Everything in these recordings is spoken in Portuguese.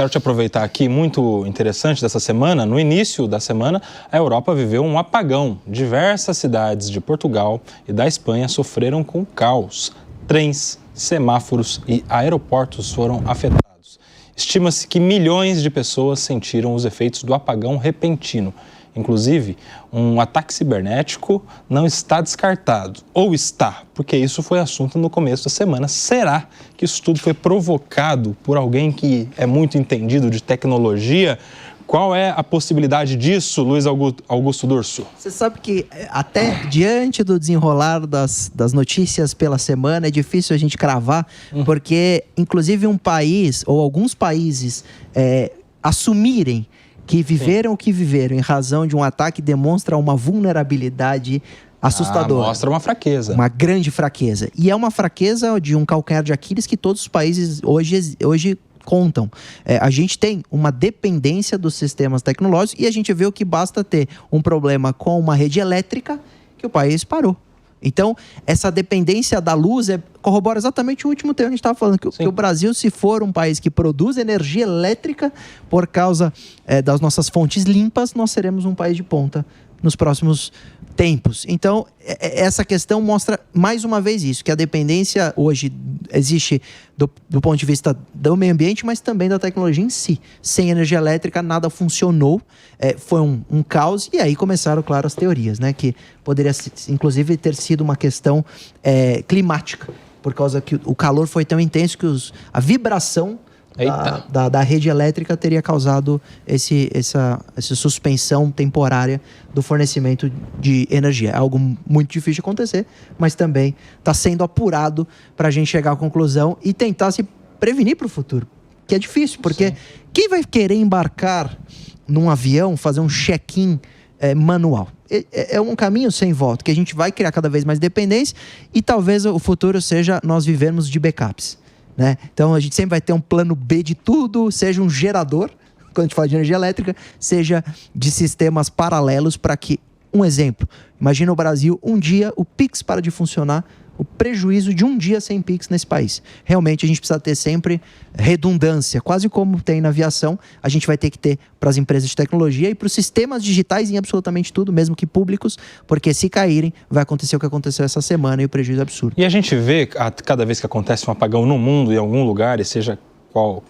Quero te aproveitar aqui, muito interessante dessa semana. No início da semana, a Europa viveu um apagão. Diversas cidades de Portugal e da Espanha sofreram com caos. Trens, semáforos e aeroportos foram afetados. Estima-se que milhões de pessoas sentiram os efeitos do apagão repentino. Inclusive, um ataque cibernético não está descartado. Ou está, porque isso foi assunto no começo da semana. Será que isso tudo foi provocado por alguém que é muito entendido de tecnologia? Qual é a possibilidade disso, Luiz Augusto Durso? Você sabe que até diante do desenrolar das notícias pela semana é difícil a gente cravar, porque inclusive um país ou alguns países assumirem que viveram o que viveram em razão de um ataque demonstra uma vulnerabilidade assustadora. Mostra uma fraqueza. Uma grande fraqueza. E é uma fraqueza de um calcanhar de Aquiles que todos os países hoje contam. A gente tem uma dependência dos sistemas tecnológicos e a gente vê o que basta ter um problema com uma rede elétrica que o país parou. Então, essa dependência da luz corrobora exatamente o último tema que a gente estava falando, que o Brasil, se for um país que produz energia elétrica por causa das nossas fontes limpas, nós seremos um país de ponta nos próximos tempos. Então, essa questão mostra mais uma vez isso, que a dependência hoje existe do ponto de vista do meio ambiente, mas também da tecnologia em si. Sem energia elétrica, nada funcionou, foi um caos, e aí começaram, claro, as teorias, né? Que poderia, inclusive, ter sido uma questão climática, por causa que o calor foi tão intenso que a vibração da rede elétrica teria causado essa suspensão temporária do fornecimento de energia. É algo muito difícil de acontecer, mas também está sendo apurado para a gente chegar à conclusão e tentar se prevenir para o futuro, que é difícil, porque quem vai querer embarcar num avião, fazer um check-in manual? É um caminho sem volta, que a gente vai criar cada vez mais dependência e talvez o futuro seja nós vivermos de backups. Né? Então a gente sempre vai ter um plano B de tudo, seja um gerador, quando a gente fala de energia elétrica, seja de sistemas paralelos para que, um exemplo, imagina o Brasil, um dia o Pix para de funcionar, o prejuízo de um dia sem Pix nesse país. Realmente a gente precisa ter sempre redundância, quase como tem na aviação, a gente vai ter que ter para as empresas de tecnologia e para os sistemas digitais em absolutamente tudo, mesmo que públicos, porque se caírem, vai acontecer o que aconteceu essa semana e o prejuízo é absurdo. E a gente vê, cada vez que acontece um apagão no mundo, em algum lugar, e seja qual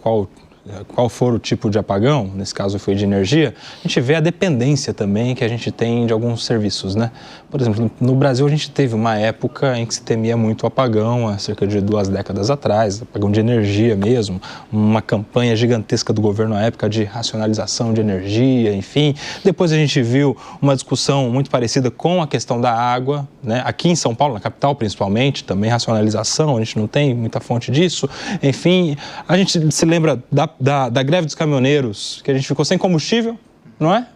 for o tipo de apagão, nesse caso foi de energia, a gente vê a dependência também que a gente tem de alguns serviços, né? Por exemplo, no Brasil a gente teve uma época em que se temia muito o apagão, há cerca de 2 décadas atrás, apagão de energia mesmo, uma campanha gigantesca do governo na época de racionalização de energia, enfim. Depois a gente viu uma discussão muito parecida com a questão da água, né? Aqui em São Paulo, na capital principalmente, também racionalização, a gente não tem muita fonte disso. Enfim, a gente se lembra da greve dos caminhoneiros, que a gente ficou sem combustível, não é?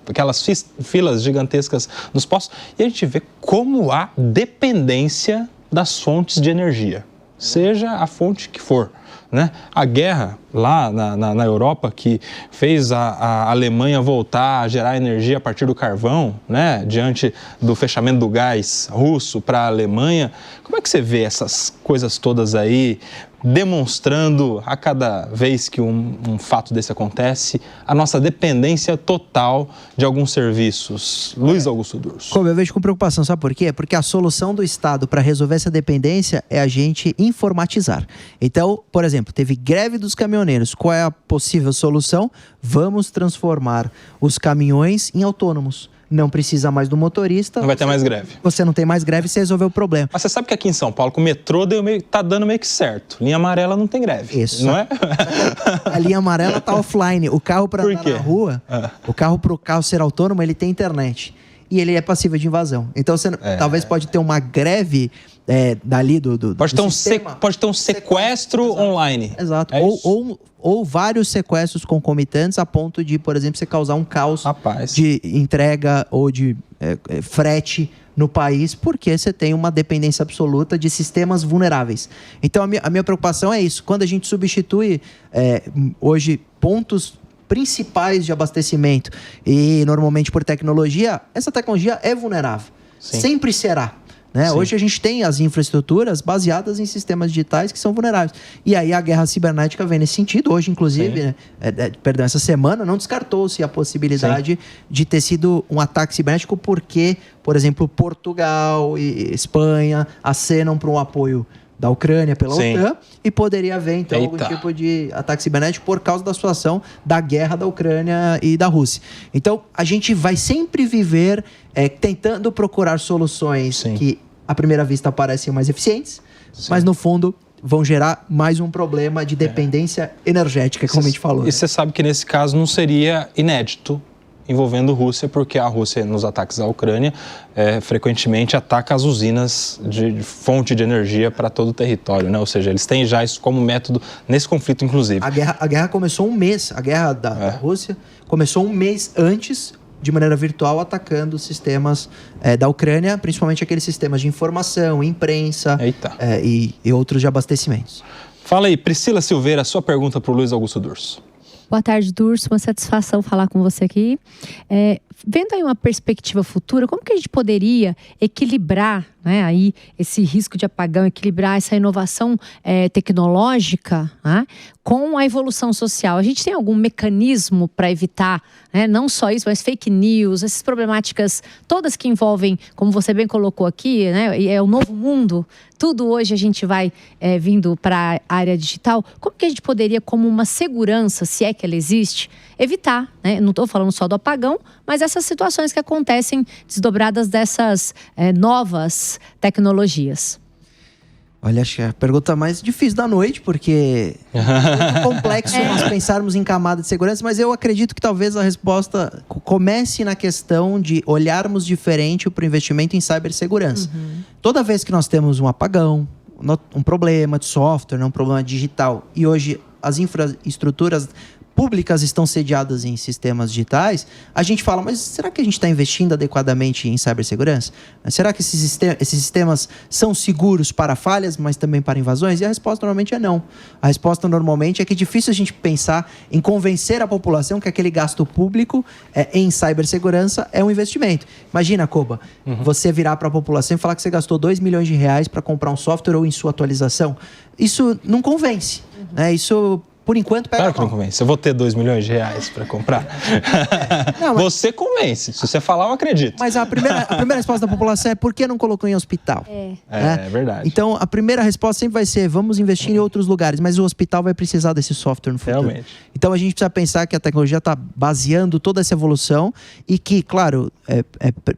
Aquelas filas gigantescas nos postos. E a gente vê como há dependência das fontes de energia, seja a fonte que for, né? A guerra lá na Europa, que fez a Alemanha voltar a gerar energia a partir do carvão, né? Diante do fechamento do gás russo para a Alemanha. Como é que você vê essas coisas todas aí, demonstrando a cada vez que um fato desse acontece, a nossa dependência total de alguns serviços? Luiz Augusto Durso. Como eu vejo com preocupação, sabe por quê? Porque a solução do Estado para resolver essa dependência é a gente informatizar. Então, por exemplo, teve greve dos caminhoneiros. Qual é a possível solução? Vamos transformar os caminhões em autônomos. Não precisa mais do motorista. Não vai ter mais greve. Você não tem mais greve, você resolveu o problema. Mas você sabe que aqui em São Paulo, com o metrô, tá dando meio que certo. Linha amarela não tem greve. Isso. Não é? A linha amarela tá offline. O carro para andar na rua, o carro para o carro ser autônomo, ele tem internet. E ele é passível de invasão. Então, você talvez pode ter uma greve dali do sistema. Pode ter um sequestro online. Exato. Ou vários sequestros concomitantes a ponto de, por exemplo, você causar um caos de entrega ou de frete no país, porque você tem uma dependência absoluta de sistemas vulneráveis. Então, a minha preocupação é isso. Quando a gente substitui, hoje, pontos principais de abastecimento e normalmente por tecnologia, essa tecnologia é vulnerável. Sim. Sempre será. né? Sim. Hoje a gente tem as infraestruturas baseadas em sistemas digitais que são vulneráveis. E aí a guerra cibernética vem nesse sentido. Hoje, inclusive, né, essa semana não descartou-se a possibilidade de ter sido um ataque cibernético porque, por exemplo, Portugal e Espanha acenam para um apoio da Ucrânia pela OTAN e poderia haver, então, algum tipo de ataque cibernético por causa da situação da guerra da Ucrânia e da Rússia. Então, a gente vai sempre viver tentando procurar soluções que, à primeira vista, parecem mais eficientes, mas, no fundo, vão gerar mais um problema de dependência energética, como a gente falou. E você sabe que, nesse caso, não seria inédito envolvendo Rússia, porque a Rússia, nos ataques à Ucrânia, frequentemente ataca as usinas de fonte de energia para todo o território, né? Ou seja, eles têm já isso como método nesse conflito, inclusive. A guerra começou um mês, a guerra da Rússia começou um mês antes, de maneira virtual, atacando os sistemas da Ucrânia, principalmente aqueles sistemas de informação, imprensa e outros de abastecimentos. Fala aí, Priscila Silveira, sua pergunta para o Luiz Augusto Durso. Boa tarde, Durso. Uma satisfação falar com você aqui. Vendo aí uma perspectiva futura, como que a gente poderia equilibrar, né, aí esse risco de apagão, equilibrar essa inovação tecnológica, né, com a evolução social? A gente tem algum mecanismo para evitar, né, não só isso, mas fake news, essas problemáticas todas que envolvem, como você bem colocou aqui, né, é o novo mundo, tudo hoje a gente vai vindo para a área digital. Como que a gente poderia, como uma segurança, se é que ela existe, evitar, né? Não estou falando só do apagão, mas essas situações que acontecem desdobradas dessas novas tecnologias. Olha, acho que é a pergunta mais difícil da noite, porque é muito complexo nós pensarmos em camada de segurança, mas eu acredito que talvez a resposta comece na questão de olharmos diferente para o investimento em cibersegurança. Toda vez que nós temos um apagão, um problema de software, um problema digital, e hoje as infraestruturas públicas estão sediadas em sistemas digitais, a gente fala, mas será que a gente está investindo adequadamente em cibersegurança? Será que esses sistemas são seguros para falhas, mas também para invasões? E a resposta normalmente é não. A resposta normalmente é que é difícil a gente pensar em convencer a população que aquele gasto público em cibersegurança é um investimento. Imagina, Koba, você virar para a população e falar que você gastou R$2 milhões para comprar um software ou em sua atualização. Isso não convence, né? Isso, por enquanto, pega. Claro que não convence. Eu vou ter R$2 milhões para comprar. Não, mas... Você convence. Se você falar, eu acredito. Mas a primeira resposta da população é por que não colocou em hospital? É verdade. Então, a primeira resposta sempre vai ser vamos investir em outros lugares, mas o hospital vai precisar desse software no futuro. Realmente. Então, a gente precisa pensar que a tecnologia está baseando toda essa evolução e que, claro,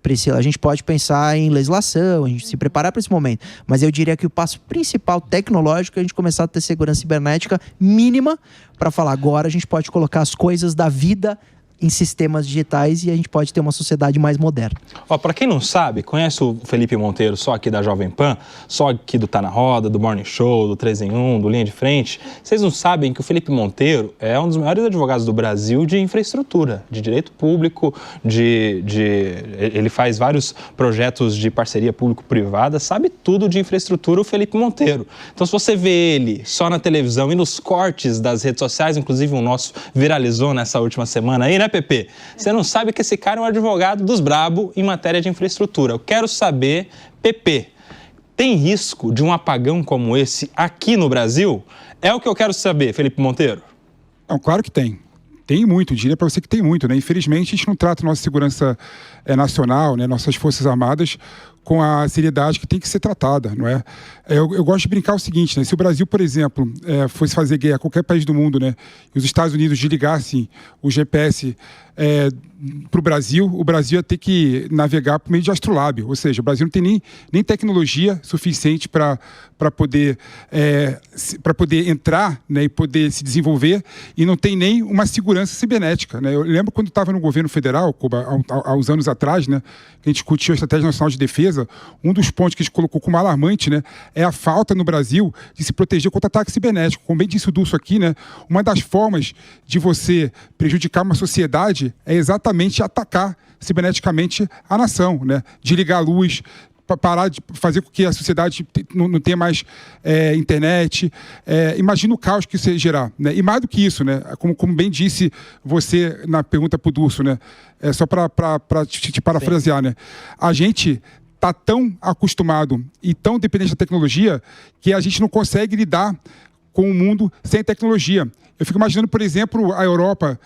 Priscila, a gente pode pensar em legislação, a gente se preparar para esse momento, mas eu diria que o passo principal tecnológico é a gente começar a ter segurança cibernética mínima para falar, agora a gente pode colocar as coisas da vida em sistemas digitais e a gente pode ter uma sociedade mais moderna. Para quem não sabe, conhece o Felipe Monteiro só aqui da Jovem Pan, só aqui do Tá na Roda, do Morning Show, do 3 em 1, do Linha de Frente. Vocês não sabem que o Felipe Monteiro é um dos maiores advogados do Brasil de infraestrutura, de direito público, ele faz vários projetos de parceria público-privada, sabe tudo de infraestrutura, o Felipe Monteiro. Então, se você vê ele só na televisão e nos cortes das redes sociais, inclusive o nosso viralizou nessa última semana aí, né, Pepe? Você não sabe que esse cara é um advogado dos brabo em matéria de infraestrutura. Eu quero saber, Pepe, tem risco de um apagão como esse aqui no Brasil? É o que eu quero saber, Felipe Monteiro. Não, claro que tem. Tem muito, diria para você que tem muito, né? Infelizmente, a gente não trata nossa segurança nacional, né? Nossas Forças Armadas com a seriedade que tem que ser tratada, não é? Eu gosto de brincar o seguinte, né? Se o Brasil, por exemplo, fosse fazer guerra a qualquer país do mundo, né? E os Estados Unidos desligassem o GPS para o Brasil ia ter que navegar por meio de astrolábio, ou seja, o Brasil não tem nem tecnologia suficiente para poder entrar, né, e poder se desenvolver, e não tem nem uma segurança cibernética, né? Eu lembro quando estava no governo federal, há uns anos atrás, né, que a gente discutiu a Estratégia Nacional de Defesa, um dos pontos que a gente colocou como alarmante, né, é a falta no Brasil de se proteger contra ataque cibernético. Como bem disse o Durso aqui, né, uma das formas de você prejudicar uma sociedade é exatamente atacar ciberneticamente a nação, né? Desligar a luz, parar de fazer com que a sociedade não tenha mais internet. Imagina o caos que isso ia gerar, né? E mais do que isso, né? Como bem disse você na pergunta para o Durso, né? Só para te parafrasear, né? A gente está tão acostumado e tão dependente da tecnologia que a gente não consegue lidar com o mundo sem tecnologia. Eu fico imaginando, por exemplo, a Europa,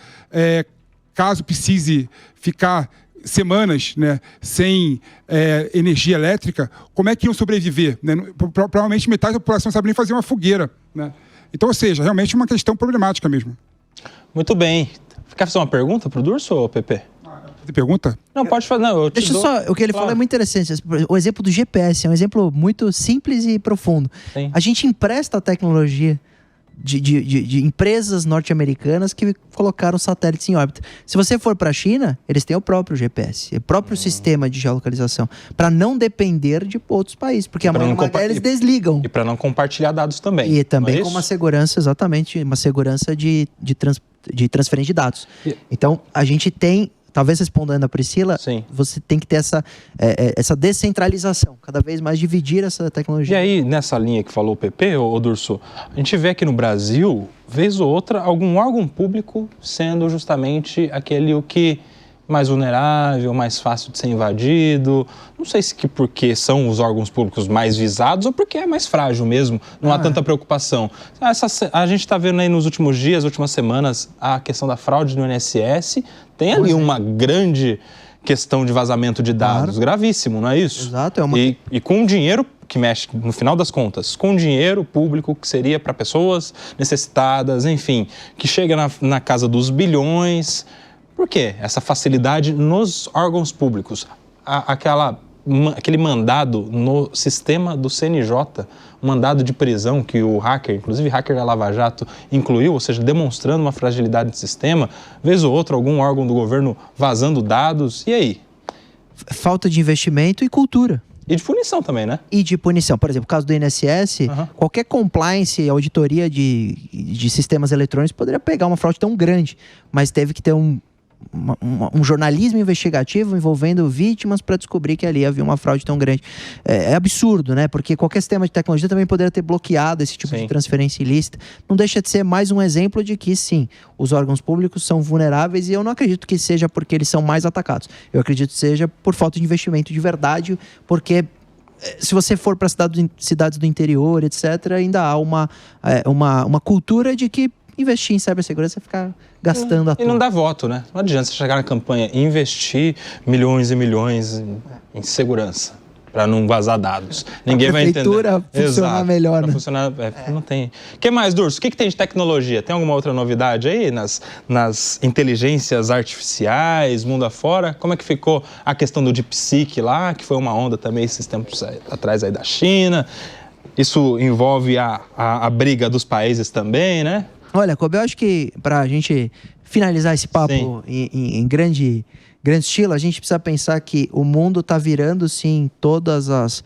caso precise ficar semanas, né, sem energia elétrica, como é que iam sobreviver? Né? Provavelmente metade da população não sabe nem fazer uma fogueira. Né? Então, ou seja, realmente uma questão problemática mesmo. Muito bem. Quer fazer uma pergunta para o Durso ou Pepe? Tem pergunta? Não, pode fazer. Não, eu te Deixa dou... só, o que ele falou é muito interessante. O exemplo do GPS é um exemplo muito simples e profundo. Sim. A gente empresta a tecnologia de empresas norte-americanas que colocaram satélites em órbita. Se você for para a China, eles têm o próprio GPS, o próprio sistema de geolocalização, para não depender de outros países, porque amanhã eles desligam. E para não compartilhar dados também. E também é com uma segurança, exatamente, uma segurança de transferência de dados. Então, a gente tem, talvez respondendo a Priscila, Sim. você tem que ter essa descentralização, cada vez mais dividir essa tecnologia. E aí, nessa linha que falou o Pepe, ô Durso, a gente vê aqui no Brasil, vez ou outra, algum órgão público sendo justamente aquele o que mais vulnerável, mais fácil de ser invadido. Não sei se porque são os órgãos públicos mais visados ou porque é mais frágil mesmo, não há tanta preocupação. A gente está vendo aí nos últimos dias, últimas semanas, a questão da fraude no INSS. Tem ali uma grande questão de vazamento de dados, gravíssimo, não é isso? Exato. E com dinheiro que mexe, no final das contas, com dinheiro público que seria para pessoas necessitadas, enfim, que chega na casa dos bilhões. Por quê? Essa facilidade nos órgãos públicos. Aquele mandado no sistema do CNJ, mandado de prisão que o hacker, inclusive hacker da Lava Jato, incluiu, ou seja, demonstrando uma fragilidade do sistema, vez ou outra algum órgão do governo vazando dados, e aí? Falta de investimento e cultura. E de punição também, né? E de punição. Por exemplo, no caso do INSS, qualquer compliance, auditoria de sistemas eletrônicos poderia pegar uma fraude tão grande, mas teve que ter um jornalismo investigativo envolvendo vítimas para descobrir que ali havia uma fraude tão grande. É absurdo, né? Porque qualquer sistema de tecnologia também poderia ter bloqueado esse tipo de transferência ilícita. Não deixa de ser mais um exemplo de que, sim, os órgãos públicos são vulneráveis e eu não acredito que seja porque eles são mais atacados. Eu acredito que seja por falta de investimento de verdade, porque se você for para cidades do interior, etc., ainda há uma cultura de que investir em cibersegurança é ficar gastando à toa. E não dá voto, né? Não adianta você chegar na campanha e investir milhões e milhões em segurança para não vazar dados. Ninguém vai entender. A prefeitura funcionar melhor, né? Funcionar, não tem. O que mais, Durso? O que tem de tecnologia? Tem alguma outra novidade aí nas inteligências artificiais, mundo afora? Como é que ficou a questão do DeepSeek lá, que foi uma onda também esses tempos atrás aí da China? Isso envolve a briga dos países também, né? Olha, Kobe, eu acho que para a gente finalizar esse papo em grande estilo, a gente precisa pensar que o mundo está virando, sim, todas as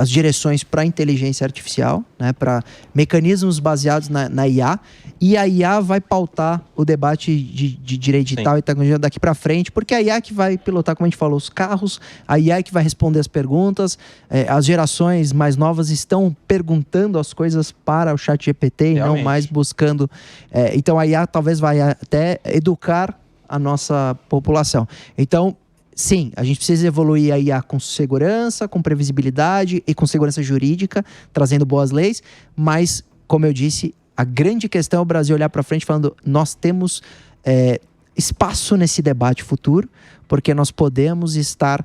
direções para a inteligência artificial, né, para mecanismos baseados na IA, e a IA vai pautar o debate de direito digital e tecnologia daqui para frente, porque a IA que vai pilotar, como a gente falou, os carros, a IA que vai responder as perguntas, as gerações mais novas estão perguntando as coisas para o ChatGPT e não mais buscando. Então a IA talvez vai até educar a nossa população. Então, sim, a gente precisa evoluir a IA com segurança, com previsibilidade e com segurança jurídica, trazendo boas leis, mas, como eu disse, a grande questão é o Brasil olhar para frente falando, nós temos espaço nesse debate futuro, porque nós podemos estar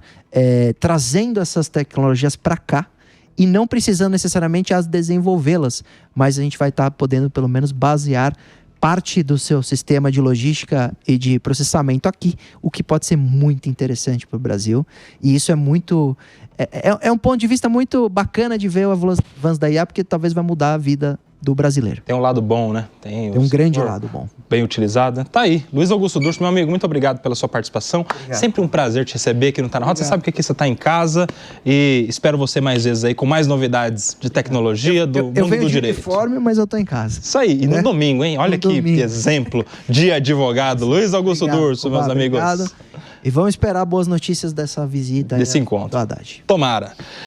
trazendo essas tecnologias para cá e não precisando necessariamente as desenvolvê-las, mas a gente vai estar podendo pelo menos basear parte do seu sistema de logística e de processamento aqui, o que pode ser muito interessante para o Brasil. E isso é muito... É um ponto de vista muito bacana de ver o avanço da IA, porque talvez vai mudar a vida do brasileiro. Tem um lado bom, né? Tem um grande lado bom. Bem utilizado, né? Tá aí. Luiz Augusto Durso, meu amigo, muito obrigado pela sua participação. Obrigado. Sempre um prazer te receber aqui no Tá Na Rota. Você sabe que aqui você está em casa e espero você mais vezes aí com mais novidades de tecnologia do mundo do direito. Eu venho de uniforme, mas eu tô em casa. Isso aí. E no domingo, hein? Olha que exemplo de advogado. Luiz Augusto Durso, meus amigos. Obrigado. E vamos esperar boas notícias dessa visita. Desse encontro. Do Haddad. Tomara.